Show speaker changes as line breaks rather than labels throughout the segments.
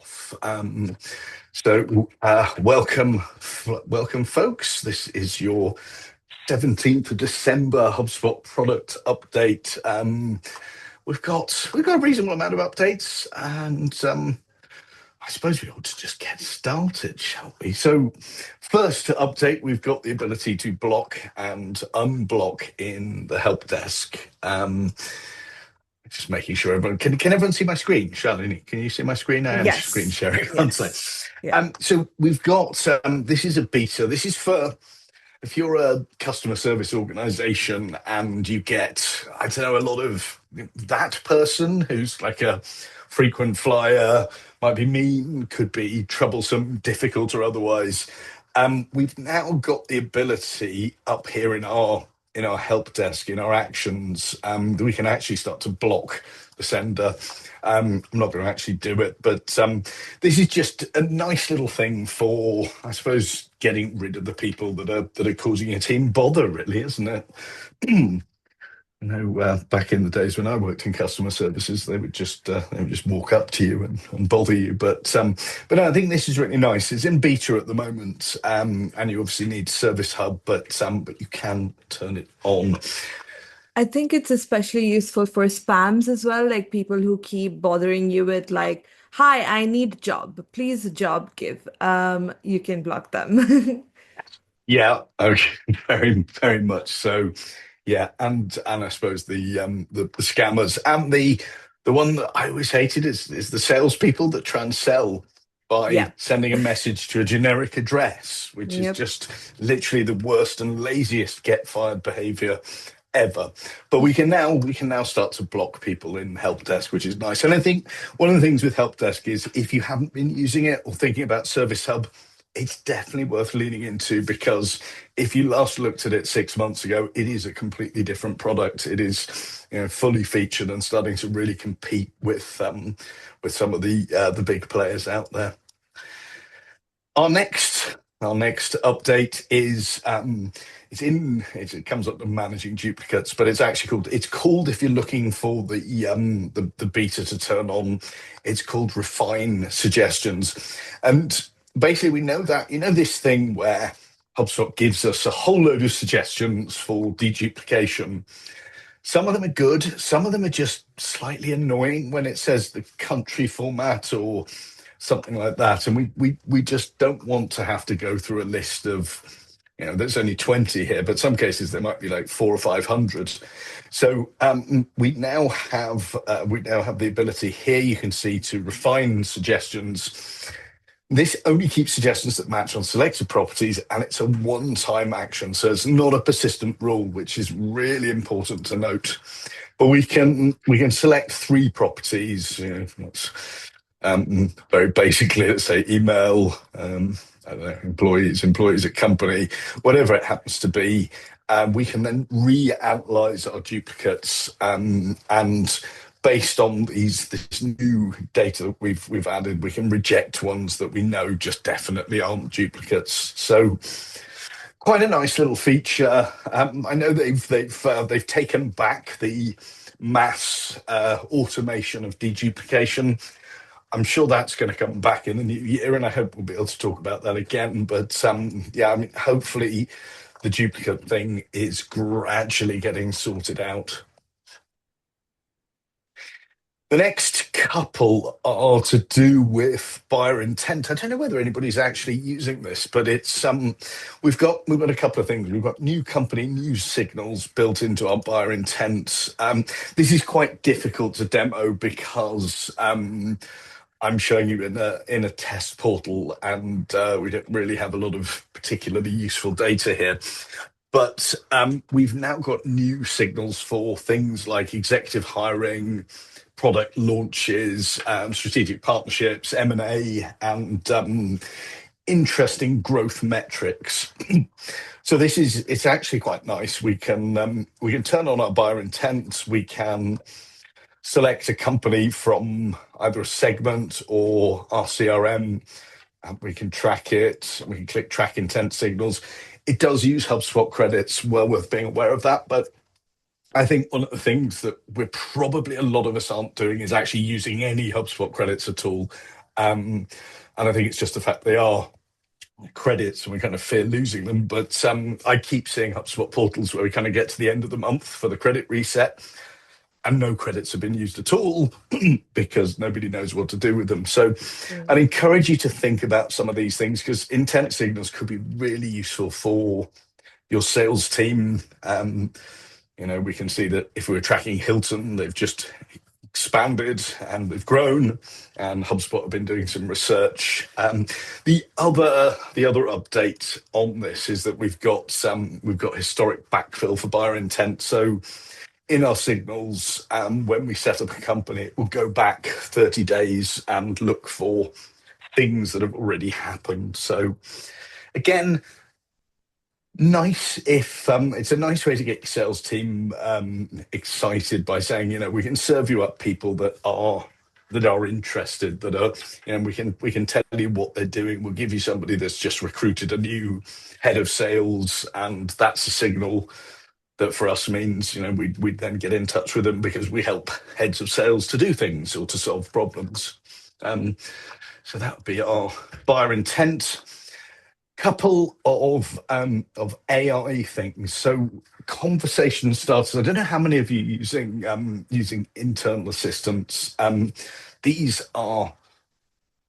off. Welcome, folks. This is your 17th of December HubSpot product update. We've got a reasonable amount of updates, and I suppose we ought to just get started, shall we? So, first to update, we've got the ability to block and unblock in the help desk. Just making sure everyone can everyone see my screen? Shalini, can you see my screen? I am screen
Yes.
sharing.
Yes. Yeah.
So we've got this is a beta. This is for if you're a customer service organization and you get, I don't know, a lot of that person who's like a frequent flyer, might be mean, could be troublesome, difficult, or otherwise. We've now got the ability up here in our help desk, in our actions, that we can actually start to block the sender. I'm not going to actually do it, but this is just a nice little thing for, I suppose, getting rid of the people that are causing your team bother, really, isn't it? I know back in the days when I worked in customer services, they would just walk up to you and bother you. But no, I think this is really nice. It's in beta at the moment, and you obviously need Service Hub, but you can turn it on.
I think it's especially useful for spams as well, like people who keep bothering you with like, "Hi, I need job. Please job give." You can block them.
Yeah, okay, very much so. Yeah, and I suppose the scammers and the one that I always hated is the salespeople that try and sell by
Yeah.
sending a message to a generic address, which is
Yep.
just literally the worst and laziest get fired behavior ever. But we can now start to block people in help desk, which is nice. And I think one of the things with help desk is if you haven't been using it or thinking about Service Hub, it's definitely worth leaning into, because if you last looked at it 6 months ago, it is a completely different product. It is, fully featured and starting to really compete with some of the big players out there. Our next update is it comes up to managing duplicates, but it's called if you're looking for the beta to turn on, it's called refine suggestions. And basically we know that, this thing where HubSpot gives us a whole load of suggestions for deduplication. Some of them are good, some of them are just slightly annoying when it says the country format or something like that. And we just don't want to have to go through a list of, there's only 20 here, but some cases there might be like 400 or 500. So we now have the ability here, you can see, to refine suggestions. This only keeps suggestions that match on selected properties, and it's a one-time action, so it's not a persistent rule, which is really important to note. But we can select 3 properties. Very basically, let's say email, I don't know, employees at company, whatever it happens to be. We can then re-analyze our duplicates, and based on this new data that we've added, we can reject ones that we know just definitely aren't duplicates. So quite a nice little feature. I know they've taken back the mass automation of deduplication. I'm sure that's going to come back in the new year, and I hope we'll be able to talk about that again. But hopefully the duplicate thing is gradually getting sorted out. The next couple are to do with buyer intent. I don't know whether anybody's actually using this, but it's we've got a couple of things. We've got new company news signals built into our buyer intent. This is quite difficult to demo because I'm showing you in a test portal, and we don't really have a lot of particularly useful data here. But we've now got new signals for things like executive hiring, product launches, strategic partnerships, M&A, and interesting growth metrics. So it's actually quite nice. We can turn on our buyer intent. We can select a company from either a segment or our CRM. We can track it. We can click track intent signals. It does use HubSpot credits, well worth being aware of that. But I think one of the things that a lot of us aren't doing is actually using any HubSpot credits at all. And I think it's just the fact they are credits and we kind of fear losing them. But I keep seeing HubSpot portals where we kind of get to the end of the month for the credit reset and no credits have been used at all because nobody knows what to do with them. So I'd
Mm.
encourage you to think about some of these things because intent signals could be really useful for your sales team. We can see that if we were tracking Hilton, they've just expanded and they've grown, and HubSpot have been doing some research. The other update on this is that we've got historic backfill for buyer intent. So in our signals, when we set up a company, it will go back 30 days and look for things that have already happened. So again, nice if it's a nice way to get your sales team excited by saying, we can serve you up people that are interested, that are, we can tell you what they're doing. We'll give you somebody that's just recruited a new head of sales, and that's a signal that for us means, we'd then get in touch with them because we help heads of sales to do things or to solve problems. So that would be our buyer intent. Couple of AI things. So conversation starters. I don't know how many of you using internal assistants. These are.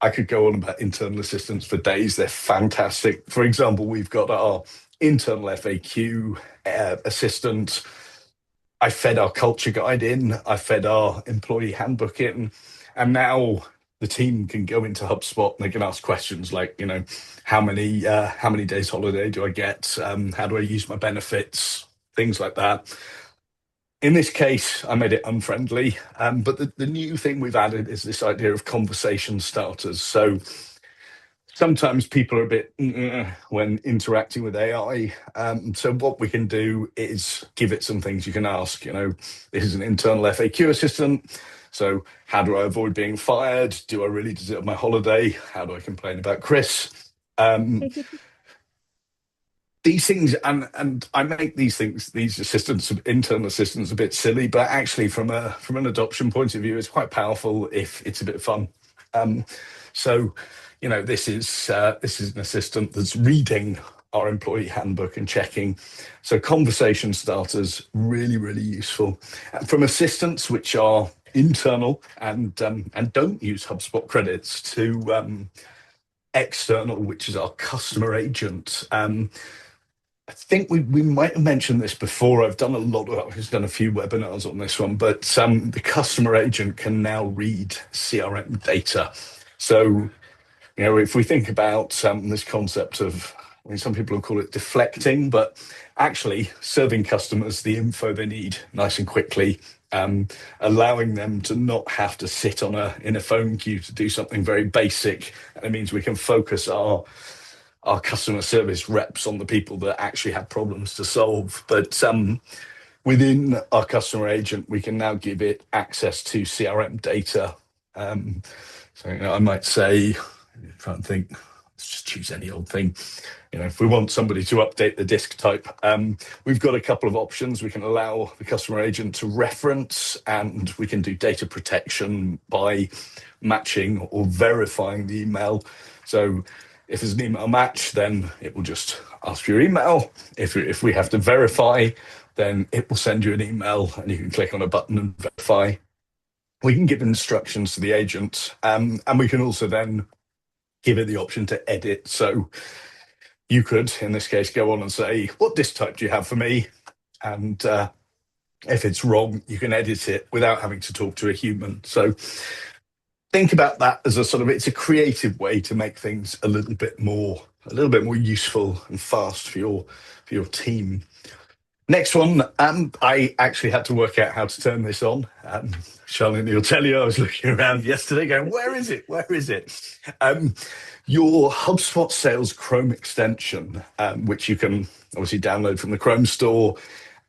I could go on about internal assistants for days. They're fantastic. For example, we've got our internal FAQ assistant. I fed our culture guide in. I fed our employee handbook in, and now the team can go into HubSpot and they can ask questions like, how many days holiday do I get? How do I use my benefits? Things like that. In this case, I made it unfriendly, but the new thing we've added is this idea of conversation starters. So sometimes people are a bit when interacting with AI. So what we can do is give it some things you can ask. This is an internal FAQ assistant. So how do I avoid being fired? Do I really deserve my holiday? How do I complain about Chris? These things, and I make these assistants, internal assistants, a bit silly, but actually from an adoption point of view, it's quite powerful if it's a bit fun. So, this is an assistant that's reading our employee handbook and checking. So conversation starters, really, really useful. And from assistants which are internal and don't use HubSpot credits to external, which is our customer agent. I think we might have mentioned this before. I've done a few webinars on this one, but the customer agent can now read CRM data. So, if we think about this concept of, some people will call it deflecting, but actually serving customers the info they need nice and quickly, allowing them to not have to sit in a phone queue to do something very basic. And it means we can focus our customer service reps on the people that actually have problems to solve. But within our customer agent, we can now give it access to CRM data. So I might say, try and think, let's just choose any old thing. If we want somebody to update the disk type, we've got a couple of options. We can allow the customer agent to reference, and we can do data protection by matching or verifying the email. So if there's an email match, then it will just ask for your email. If we have to verify, then it will send you an email and you can click on a button and verify. We can give instructions to the agent, and we can also then give it the option to edit. So you could, in this case, go on and say, what disk type do you have for me? And if it's wrong, you can edit it without having to talk to a human. So think about that as it's a creative way to make things a little bit more useful and fast for your team. Next one, I actually had to work out how to turn this on. Charlene will tell you, I was looking around yesterday going, where is it? Where is it? Your HubSpot Sales Chrome extension, which you can obviously download from the Chrome store,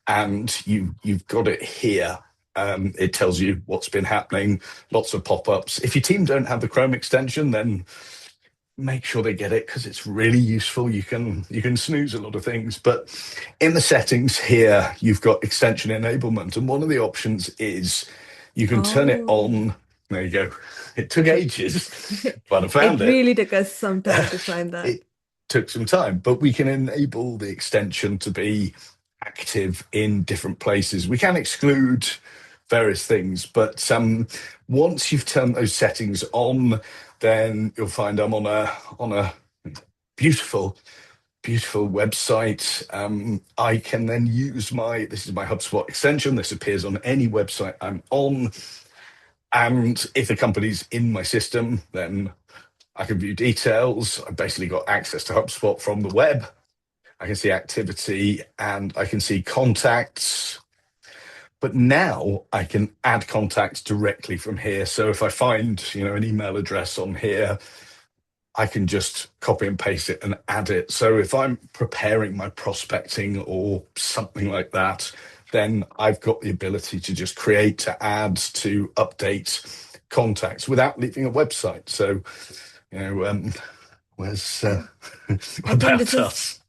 and you've got it here. It tells you what's been happening, lots of pop-ups. If your team don't have the Chrome extension, then make sure they get it because it's really useful. You can snooze a lot of things, but in the settings here, you've got extension enablement, and one of the options is you can turn it
Oh.
on There you go. It took ages, but I
It
found it.
really took us some time to find that.
It took some time, but we can enable the extension to be active in different places. We can exclude various things, but once you've turned those settings on, then you'll find I'm on a beautiful, beautiful website. I can then use this is my HubSpot extension. This appears on any website I'm on. And if the company's in my system, then I can view details. I've basically got access to HubSpot from the web. I can see activity and I can see contacts. But now I can add contacts directly from here. So if I find, an email address on here, I can just copy and paste it and add it. So if I'm preparing my prospecting or something like that, then I've got the ability to just create, to add, to update contacts without leaving a website. So, where's
I think this
about
is
us?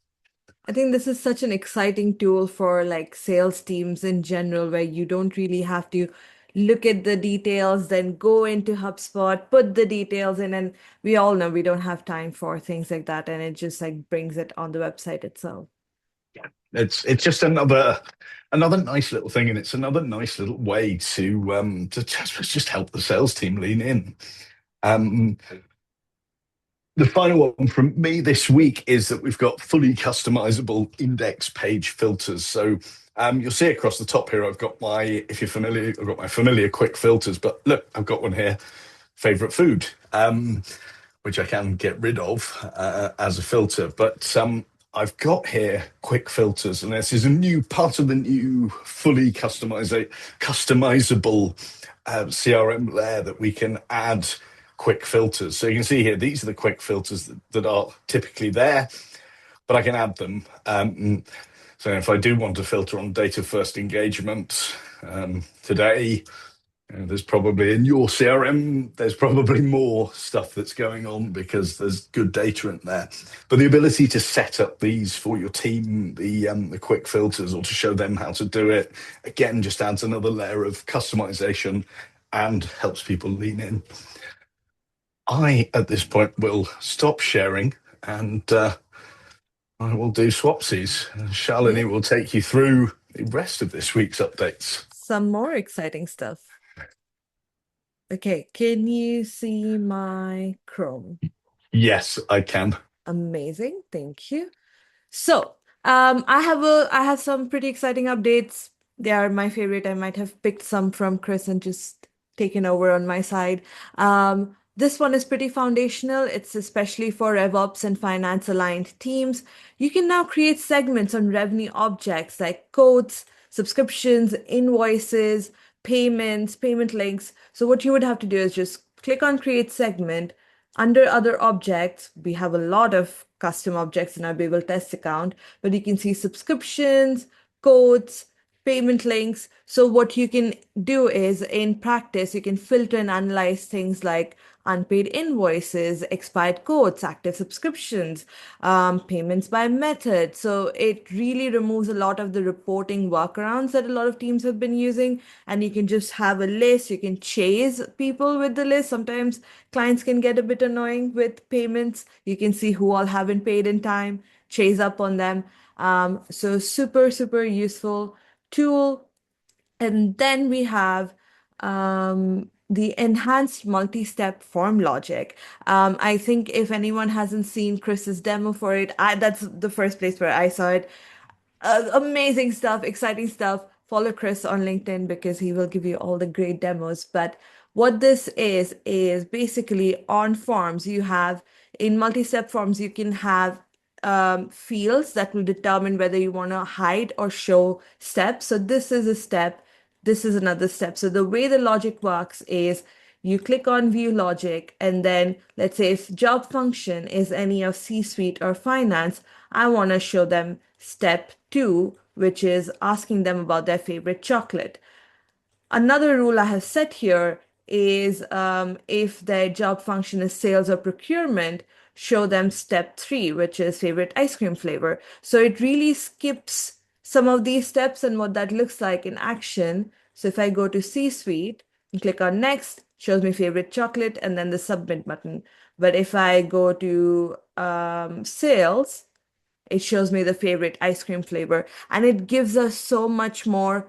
I think this is such an exciting tool for like sales teams in general, where you don't really have to look at the details, then go into HubSpot, put the details in, and we all know we don't have time for things like that, and it just like brings it on the website itself.
It's just another nice little thing, and it's another nice little way to just help the sales team lean in. Um, The final one from me this week is that we've got fully customizable index page filters. So you'll see across the top here, if you're familiar, I've got my familiar quick filters, but look, I've got one here, favorite food, which I can get rid of as a filter. But I've got here quick filters, and this is a new part of the new fully customizable CRM layer that we can add quick filters. So you can see here, these are the quick filters that are typically there, but I can add them. So if I do want to filter on data first engagement today, there's probably in your CRM, there's probably more stuff that's going on because there's good data in there. But the ability to set up these for your team, the quick filters, or to show them how to do it, again, just adds another layer of customization and helps people lean in. I, at this point, will stop sharing and I will do swapsies.
Yeah,
Shalini will take you through the rest of this week's updates.
some more exciting stuff. Okay, can you see my Chrome?
Yes, I can.
Amazing, thank you. So, I have some pretty exciting updates. They are my favorite. I might have picked some from Chris and just taken over on my side. This one is pretty foundational. It's especially for RevOps and finance aligned teams. You can now create segments on revenue objects like quotes, subscriptions, invoices, payments, payment links. So what you would have to do is just click on create segment. Under other objects, we have a lot of custom objects in our Babel test account, but you can see subscriptions, codes, payment links. So what you can do is in practice, you can filter and analyze things like unpaid invoices, expired codes, active subscriptions, payments by method. So it really removes a lot of the reporting workarounds that a lot of teams have been using. And you can just have a list. You can chase people with the list. Sometimes clients can get a bit annoying with payments. You can see who all haven't paid in time, chase up on them. So super, super useful tool. And then we have the enhanced multi-step form logic. I think if anyone hasn't seen Chris's demo for it, that's the first place where I saw it. Amazing stuff, exciting stuff. Follow Chris on LinkedIn because he will give you all the great demos. But what this is basically on forms, you have in multi-step forms, you can have fields that will determine whether you want to hide or show steps. So this is a step, this is another step. So the way the logic works is you click on view logic, and then let's say if job function is any of C-suite or finance, I want to show them step 2, which is asking them about their favorite chocolate. Another rule I have set here is if their job function is sales or procurement, show them step 3, which is favorite ice cream flavor. So it really skips some of these steps and what that looks like in action. So if I go to C-suite and click on next, shows me favorite chocolate, and then the submit button. But if I go to sales, it shows me the favorite ice cream flavor, and it gives us so much more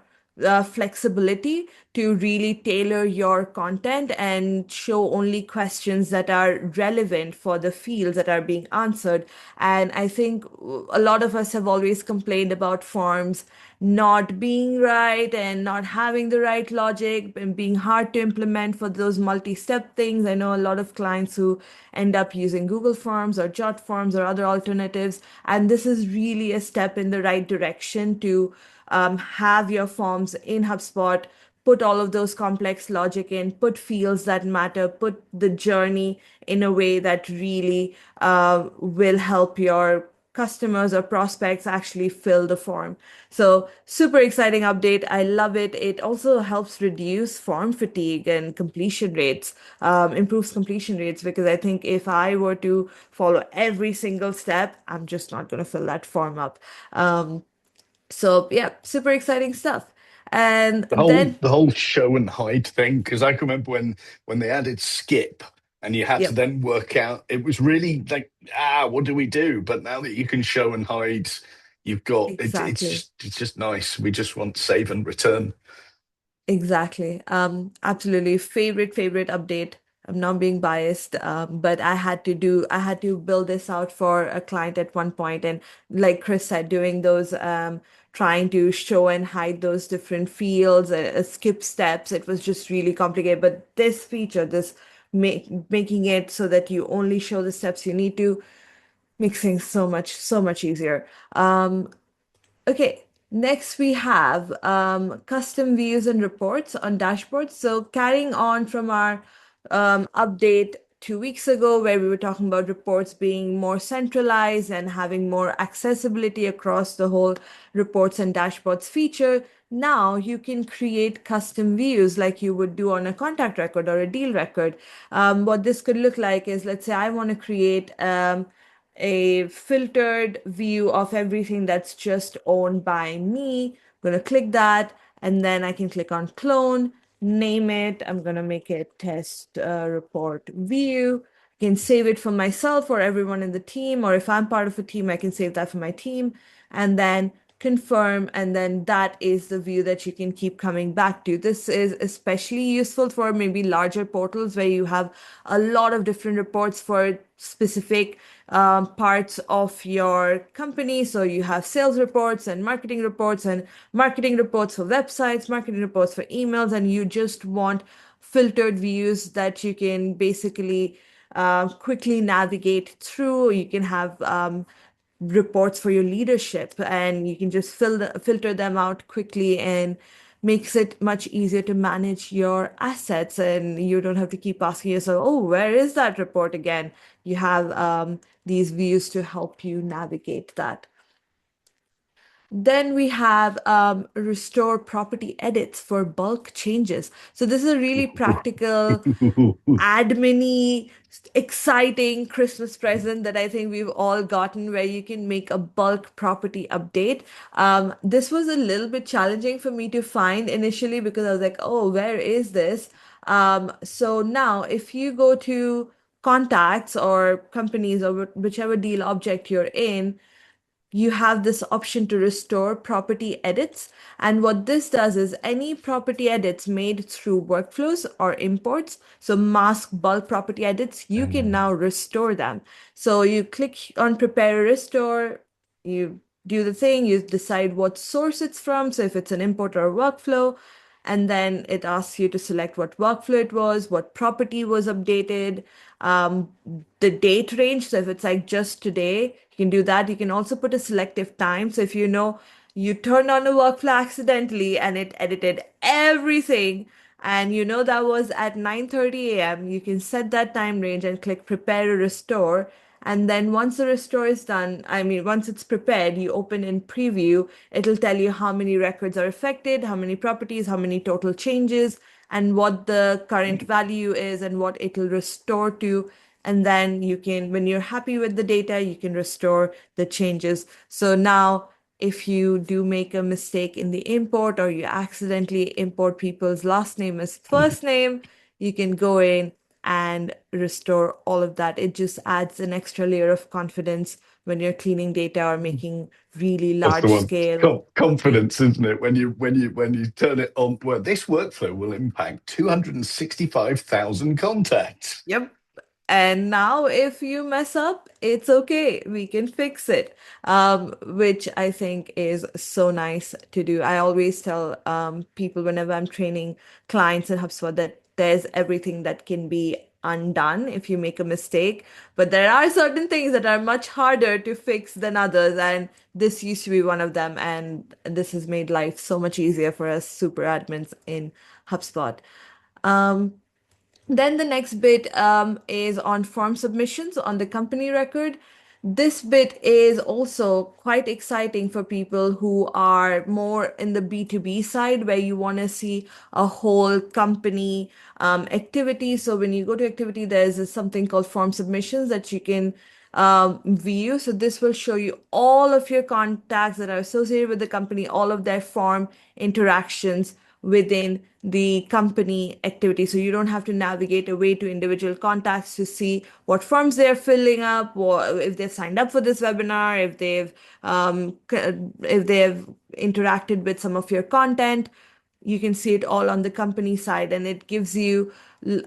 flexibility to really tailor your content and show only questions that are relevant for the fields that are being answered. And I think a lot of us have always complained about forms not being right and not having the right logic and being hard to implement for those multi-step things. I know a lot of clients who end up using Google Forms or Jot Forms or other alternatives, and this is really a step in the right direction to have your forms in HubSpot, put all of those complex logic in, put fields that matter, put the journey in a way that really will help your customers or prospects actually fill the form. So super exciting update. I love it. It also helps reduce form fatigue and completion rates, improves completion rates, because I think if I were to follow every single step, I'm just not going to fill that form up. So yeah, super exciting stuff. And
The whole
then,
the whole show and hide thing, because I can remember when they added skip and you had to
yep,
then work out, it was really like, what do we do? But now that you can show and hide, you've got it,
exactly.
it's just nice. We just want save and return.
Exactly. Absolutely. Favorite update. I'm not being biased, but I had to build this out for a client at one point. And like Chris said, doing those, trying to show and hide those different fields, skip steps, it was just really complicated. But this feature, this making it so that you only show the steps you need to, makes things so much easier. Okay, next we have custom views and reports on dashboards. So carrying on from our update 2 weeks ago, where we were talking about reports being more centralized and having more accessibility across the whole reports and dashboards feature, now you can create custom views like you would do on a contact record or a deal record. What this could look like is, let's say I want to create a filtered view of everything that's just owned by me. I'm going to click that, and then I can click on clone, name it. I'm going to make it test report view. I can save it for myself or everyone in the team, or if I'm part of a team, I can save that for my team, and then confirm, and then that is the view that you can keep coming back to. This is especially useful for maybe larger portals where you have a lot of different reports for specific parts of your company. So you have sales reports and marketing reports for websites, marketing reports for emails, and you just want filtered views that you can basically quickly navigate through. You can have reports for your leadership, and you can just filter them out quickly, and makes it much easier to manage your assets, and you don't have to keep asking yourself, oh, where is that report again? You have these views to help you navigate that. Then we have restore property edits for bulk changes. So this is a really practical admin-y, exciting Christmas present that I think we've all gotten, where you can make a bulk property update. This was a little bit challenging for me to find initially because I was like, oh, where is this? So now if you go to contacts or companies or whichever deal object you're in, you have this option to restore property edits. And what this does is any property edits made through workflows or imports, so mask bulk property edits, you can now restore them. So you click on prepare a restore, you do the thing, you decide what source it's from. So if it's an import or a workflow, and then it asks you to select what workflow it was, what property was updated, um, the date range. So if it's like just today, you can do that. You can also put a selective time. So if you know you turned on a workflow accidentally and it edited everything, and you know that was at 9:30 a.m., you can set that time range and click prepare a restore. And then once the restore is done, I mean, once it's prepared, you open in preview, it'll tell you how many records are affected, how many properties, how many total changes, and what the current value is and what it'll restore to. And then you can, when you're happy with the data, you can restore the changes. So now, if you do make a mistake in the import or you accidentally import people's last name as first name, you can go in and restore all of that. It just adds an extra layer of confidence when you're cleaning data or making really
That's the
large
one.
scale change.
Confidence, isn't it? When you turn it on, well, this workflow will impact 265,000 contacts.
Yep. And now, if you mess up, it's okay. We can fix it, which I think is so nice to do. I always tell people whenever I'm training clients in HubSpot that there's everything that can be undone if you make a mistake. But there are certain things that are much harder to fix than others. And this used to be one of them. And this has made life so much easier for us super admins in HubSpot. Um, then the next bit is on form submissions on the company record. This bit is also quite exciting for people who are more in the B2B side, where you want to see a whole company activity. So when you go to activity, there's something called form submissions that you can view. So this will show you all of your contacts that are associated with the company, all of their form interactions within the company activity. So you don't have to navigate away to individual contacts to see what forms they're filling up, or if they've signed up for this webinar, if they've interacted with some of your content. You can see it all on the company side, and it gives you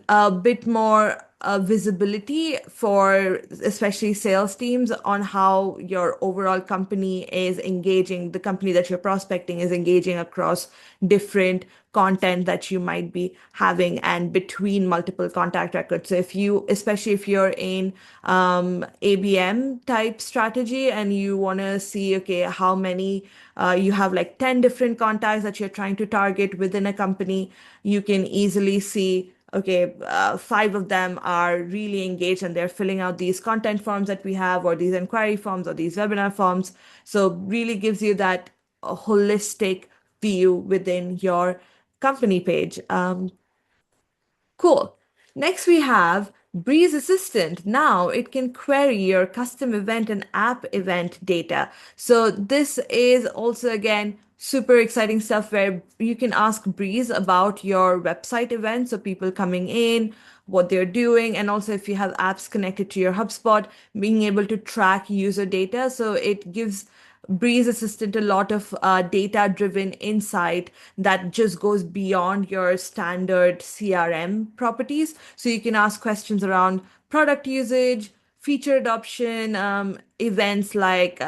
a bit more visibility for especially sales teams on how your overall company is engaging, the company that you're prospecting is engaging across different content that you might be having and between multiple contact records. So if you, especially if you're in ABM type strategy and you want to see, okay, how many you have like 10 different contacts that you're trying to target within a company, you can easily see, okay, five of them are really engaged and they're filling out these content forms that we have, or these inquiry forms, or these webinar forms. So really gives you that holistic view within your company page. Cool. Next, we have Breeze Assistant. Now it can query your custom event and app event data. So this is also, again, super exciting stuff where you can ask Breeze about your website events. So people coming in, what they're doing, and also if you have apps connected to your HubSpot, being able to track user data. So it gives Breeze Assistant a lot of data-driven insight that just goes beyond your standard CRM properties. So you can ask questions around product usage, feature adoption, events like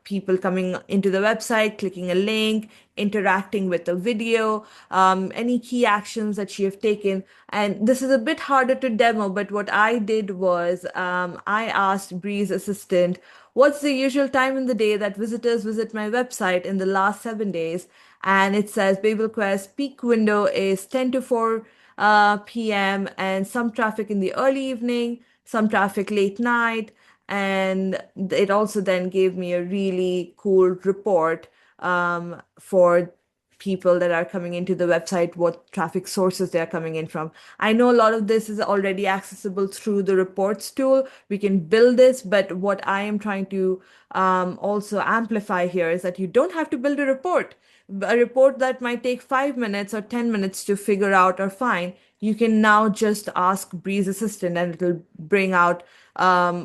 people coming into the website, clicking a link, interacting with a video, any key actions that you have taken. And this is a bit harder to demo, but what I did was I asked Breeze Assistant, what's the usual time in the day that visitors visit my website in the last 7 days? And it says Babel Quest peak window is 10 to 4 p.m. and some traffic in the early evening, some traffic late night. And it also then gave me a really cool report for people that are coming into the website, what traffic sources they are coming in from. I know a lot of this is already accessible through the reports tool. We can build this, but what I am trying to also amplify here is that you don't have to build a report. A report that might take 5 minutes or 10 minutes to figure out or find, you can now just ask Breeze Assistant and it'll bring out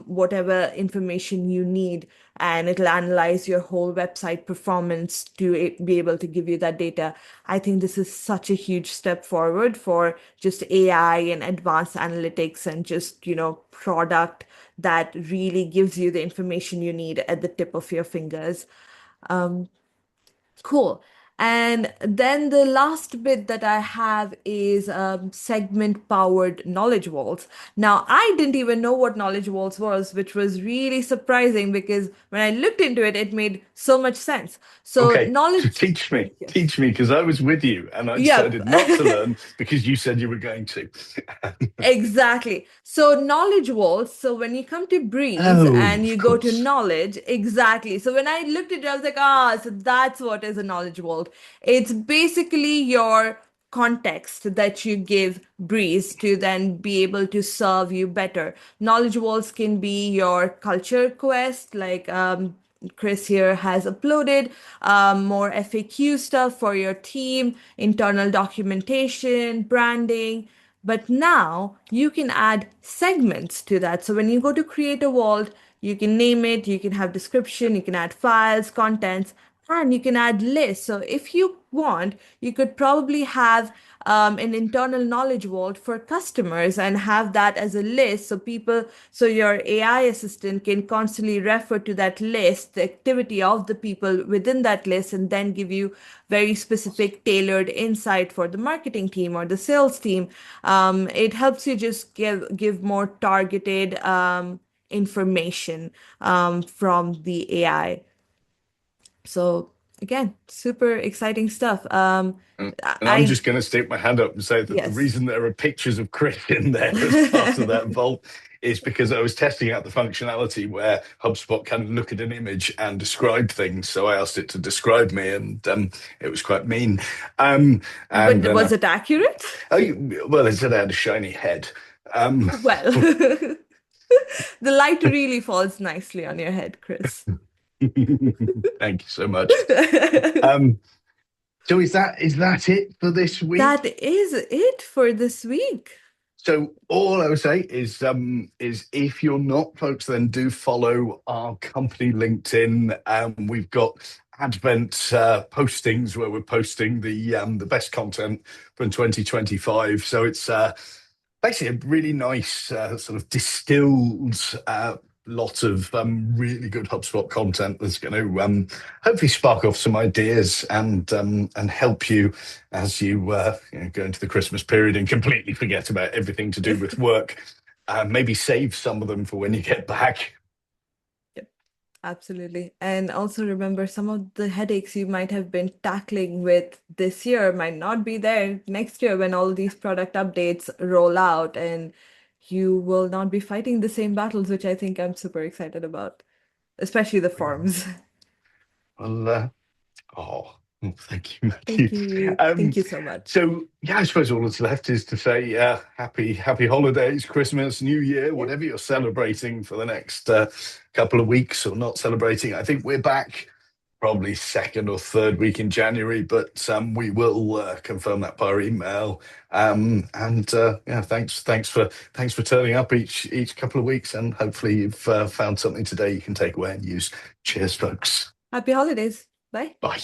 whatever information you need, and it'll analyze your whole website performance to be able to give you that data. I think this is such a huge step forward for just AI and advanced analytics and just, product that really gives you the information you need at the tip of your fingers. Cool. And then the last bit that I have is segment powered knowledge vaults. Now, I didn't even know what knowledge vaults was, which was really surprising because when I looked into it, it made so much sense. So,
Okay, so
knowledge, yes.
teach me, because I was with you and I
Yep.
decided not to learn because you said you were going to.
Exactly. So knowledge vaults. So when you come to Breeze
Oh,
and you
of
go to
course.
knowledge, exactly. So when I looked at it, I was like, so that's what is a knowledge vault. It's basically your context that you give Breeze to then be able to serve you better. Knowledge vaults can be your culture quest, like Chris here has uploaded more FAQ stuff for your team, internal documentation, branding. But now you can add segments to that. So when you go to create a vault, you can name it, you can have description, you can add files, contents, and you can add lists. So if you want, you could probably have an internal knowledge vault for customers and have that as a list. So so your AI assistant can constantly refer to that list, the activity of the people within that list, and then give you very specific tailored insight for the marketing team or the sales team. It helps you just give more targeted information from the AI. So again, super exciting stuff.
And I'm
I
just going to stick my hand up and say that the
Yes.
reason there are pictures of Chris in there as part of that vault is because I was testing out the functionality where HubSpot can look at an image and describe things. So I asked it to describe me, and it was quite mean. And
But
then,
was it accurate?
well, it said I had a shiny head. Um,
Well, the light really falls nicely on your head, Chris.
thank you so much. Um, so is that it for this week?
That is it for this week.
So all I would say is if you're not, folks, then do follow our company LinkedIn. We've got Advent postings where we're posting the best content from 2025. So it's basically a really nice sort of distilled lot of really good HubSpot content that's going to hopefully spark off some ideas and help you as you go into the Christmas period and completely forget about everything to do with work. Maybe save some of them for when you get back.
Yep, absolutely. And also remember some of the headaches you might have been tackling with this year might not be there next year when all these product updates roll out, and you will not be fighting the same battles, which I think I'm super excited about, especially the forms.
Well, oh, thank you,
Thank
Matthew.
you.
Um,
Thank you so much.
so yeah, I suppose all that's left is to say happy holidays, Christmas, New Year,
Yeah.
whatever you're celebrating for the next couple of weeks or not celebrating. I think we're back probably second or third week in January, but we will confirm that by email. And yeah, thanks for turning up each couple of weeks, and hopefully you've found something today you can take away and use. Cheers, folks.
Happy holidays. Bye.
Bye.